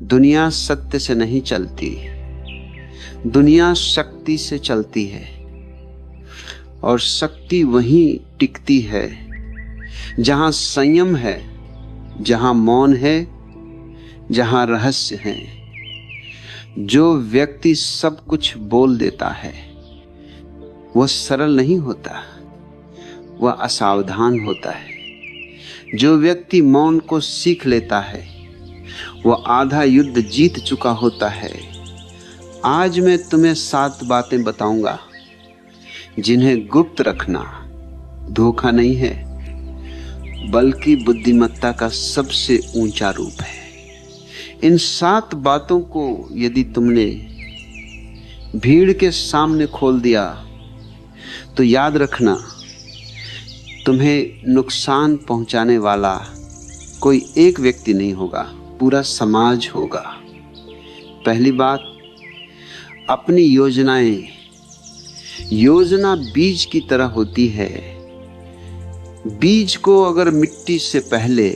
दुनिया सत्य से नहीं चलती, दुनिया शक्ति से चलती है और शक्ति वहीं टिकती है जहां संयम है, जहां मौन है, जहां रहस्य है। जो व्यक्ति सब कुछ बोल देता है वह सरल नहीं होता, वह असावधान होता है। जो व्यक्ति मौन को सीख लेता है वह आधा युद्ध जीत चुका होता है। आज मैं तुम्हें 7 बातें बताऊंगा जिन्हें गुप्त रखना धोखा नहीं है बल्कि बुद्धिमत्ता का सबसे ऊंचा रूप है। इन 7 बातों को यदि तुमने भीड़ के सामने खोल दिया तो याद रखना, तुम्हें नुकसान पहुंचाने वाला कोई एक व्यक्ति नहीं होगा, पूरा समाज होगा। पहली बात, अपनी योजना बीज की तरह होती है। बीज को अगर मिट्टी से पहले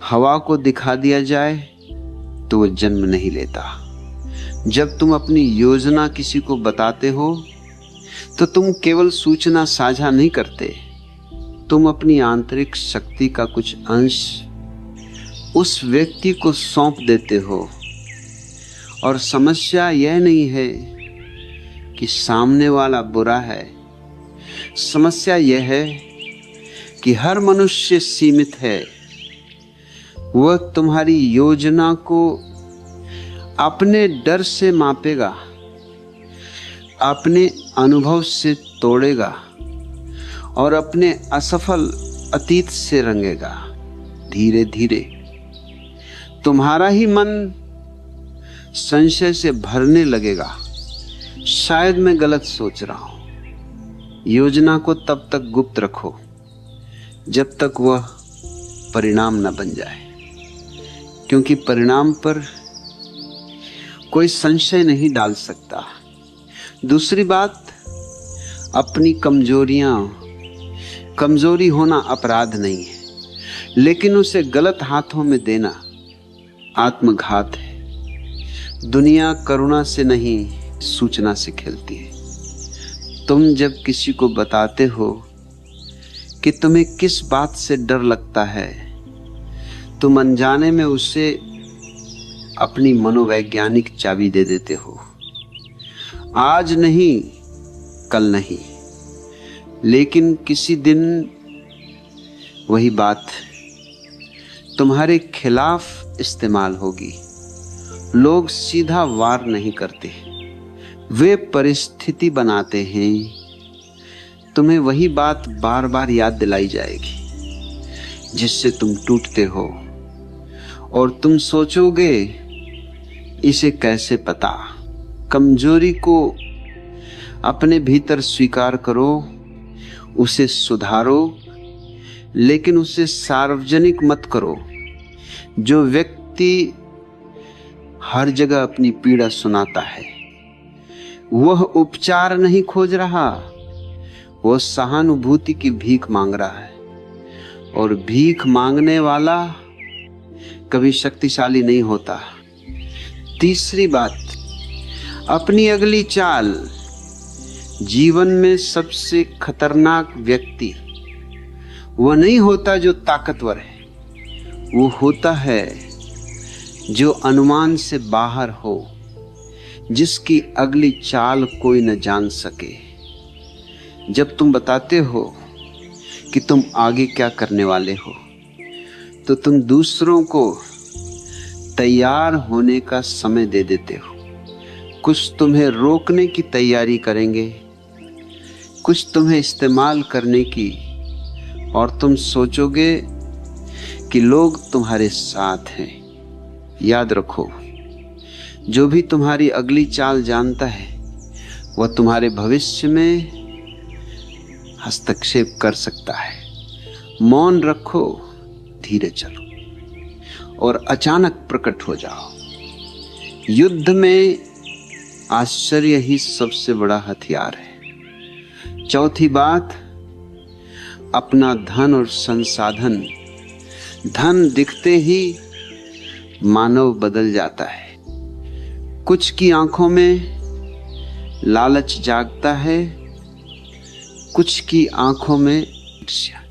हवा को दिखा दिया जाए तो वह जन्म नहीं लेता। जब तुम अपनी योजना किसी को बताते हो तो तुम केवल सूचना साझा नहीं करते, तुम अपनी आंतरिक शक्ति का कुछ अंश उस व्यक्ति को सौंप देते हो। और समस्या यह नहीं है कि सामने वाला बुरा है, समस्या यह है कि हर मनुष्य सीमित है। वह तुम्हारी योजना को अपने डर से मापेगा, अपने अनुभव से तोड़ेगा और अपने असफल अतीत से रंगेगा। धीरे धीरे तुम्हारा ही मन संशय से भरने लगेगा, शायद मैं गलत सोच रहा हूं। योजना को तब तक गुप्त रखो जब तक वह परिणाम न बन जाए, क्योंकि परिणाम पर कोई संशय नहीं डाल सकता। दूसरी बात, अपनी कमजोरी होना अपराध नहीं है, लेकिन उसे गलत हाथों में देना आत्मघात है। दुनिया करुणा से नहीं सूचना से खेलती है। तुम जब किसी को बताते हो कि तुम्हें किस बात से डर लगता है, तुम अनजाने में उसे अपनी मनोवैज्ञानिक चाबी दे देते हो। आज नहीं, कल नहीं, लेकिन किसी दिन वही बात तुम्हारे खिलाफ इस्तेमाल होगी। लोग सीधा वार नहीं करते, वे परिस्थिति बनाते हैं। तुम्हें वही बात बार बार याद दिलाई जाएगी जिससे तुम टूटते हो और तुम सोचोगे इसे कैसे पता। कमजोरी को अपने भीतर स्वीकार करो, उसे सुधारो, लेकिन उसे सार्वजनिक मत करो। जो व्यक्ति हर जगह अपनी पीड़ा सुनाता है वह उपचार नहीं खोज रहा, वह सहानुभूति की भीख मांग रहा है। और भीख मांगने वाला कभी शक्तिशाली नहीं होता। तीसरी बात, अपनी अगली चाल। जीवन में सबसे खतरनाक व्यक्ति वह नहीं होता जो ताकतवर है, वो होता है जो अनुमान से बाहर हो, जिसकी अगली चाल कोई न जान सके। जब तुम बताते हो कि तुम आगे क्या करने वाले हो तो तुम दूसरों को तैयार होने का समय दे देते हो। कुछ तुम्हें रोकने की तैयारी करेंगे, कुछ तुम्हें इस्तेमाल करने की, और तुम सोचोगे कि लोग तुम्हारे साथ हैं। याद रखो, जो भी तुम्हारी अगली चाल जानता है वह तुम्हारे भविष्य में हस्तक्षेप कर सकता है। मौन रखो, धीरे चलो और अचानक प्रकट हो जाओ। युद्ध में आश्चर्य ही सबसे बड़ा हथियार है। चौथी बात, अपना धन और संसाधन। धन दिखते ही मानव बदल जाता है। कुछ की आंखों में लालच जागता है, कुछ की आंखों में ईर्ष्या।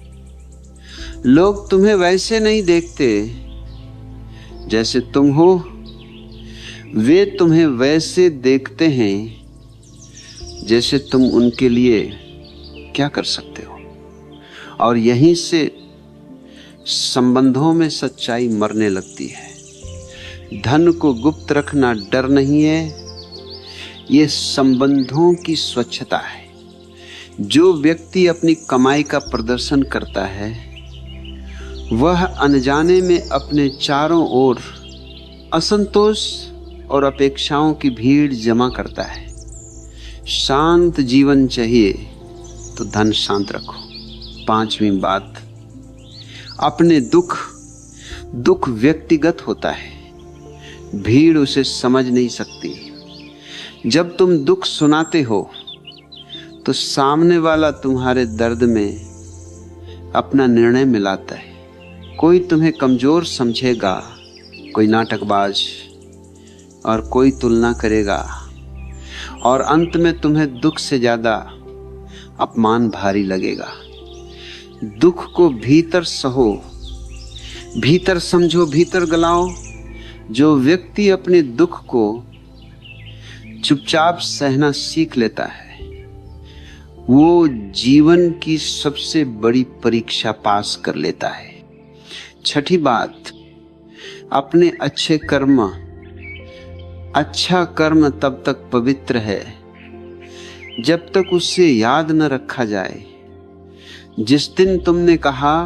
लोग तुम्हें वैसे नहीं देखते जैसे तुम हो, वे तुम्हें वैसे देखते हैं जैसे तुम उनके लिए क्या कर सकते हो। और यहीं से संबंधों में सच्चाई मरने लगती है। धन को गुप्त रखना डर नहीं है, ये संबंधों की स्वच्छता है। जो व्यक्ति अपनी कमाई का प्रदर्शन करता है वह अनजाने में अपने चारों ओर असंतोष और अपेक्षाओं की भीड़ जमा करता है। शांत जीवन चाहिए तो धन शांत रखो। 5वीं बात, अपने दुख व्यक्तिगत होता है, भीड़ उसे समझ नहीं सकती। जब तुम दुख सुनाते हो तो सामने वाला तुम्हारे दर्द में अपना निर्णय मिलाता है। कोई तुम्हें कमजोर समझेगा, कोई नाटकबाज, और कोई तुलना करेगा, और अंत में तुम्हें दुख से ज्यादा अपमान भारी लगेगा। दुख को भीतर सहो, भीतर समझो, भीतर गलाओ। जो व्यक्ति अपने दुख को चुपचाप सहना सीख लेता है वो जीवन की सबसे बड़ी परीक्षा पास कर लेता है। 6ठी बात, अपने अच्छे कर्म। अच्छा कर्म तब तक पवित्र है जब तक उससे याद न रखा जाए। जिस दिन तुमने कहा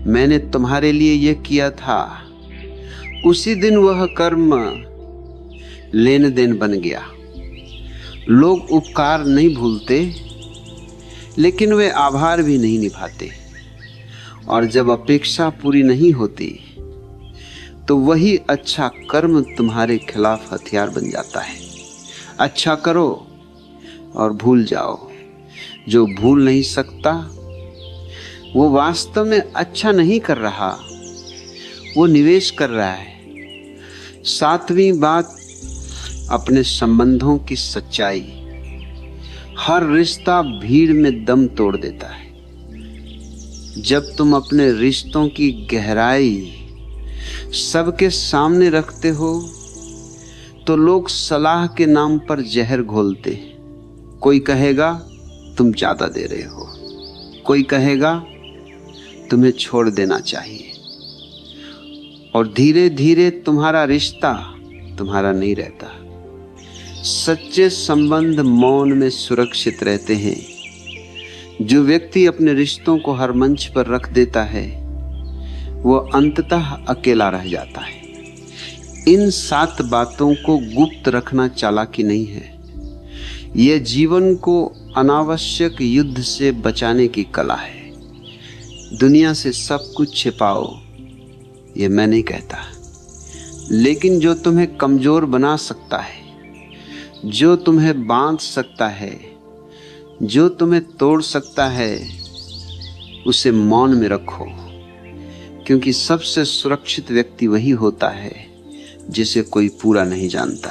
मैंने तुम्हारे लिए यह किया था, उसी दिन वह कर्म लेन देन बन गया। लोग उपकार नहीं भूलते, लेकिन वे आभार भी नहीं निभाते। और जब अपेक्षा पूरी नहीं होती तो वही अच्छा कर्म तुम्हारे खिलाफ हथियार बन जाता है। अच्छा करो और भूल जाओ। जो भूल नहीं सकता वो वास्तव में अच्छा नहीं कर रहा, वो निवेश कर रहा है। 7वीं बात, अपने संबंधों की सच्चाई। हर रिश्ता भीड़ में दम तोड़ देता है। जब तुम अपने रिश्तों की गहराई सबके सामने रखते हो तो लोग सलाह के नाम पर जहर घोलते। कोई कहेगा तुम ज्यादा दे रहे हो, कोई कहेगा तुम्हें छोड़ देना चाहिए, और धीरे धीरे तुम्हारा रिश्ता तुम्हारा नहीं रहता। सच्चे संबंध मौन में सुरक्षित रहते हैं। जो व्यक्ति अपने रिश्तों को हर मंच पर रख देता है वो अंततः अकेला रह जाता है। इन 7 बातों को गुप्त रखना चालाकी नहीं है, यह जीवन को अनावश्यक युद्ध से बचाने की कला है। दुनिया से सब कुछ छिपाओ, ये मैं नहीं कहता, लेकिन जो तुम्हें कमजोर बना सकता है, जो तुम्हें बांध सकता है, जो तुम्हें तोड़ सकता है, उसे मौन में रखो। क्योंकि सबसे सुरक्षित व्यक्ति वही होता है जिसे कोई पूरा नहीं जानता।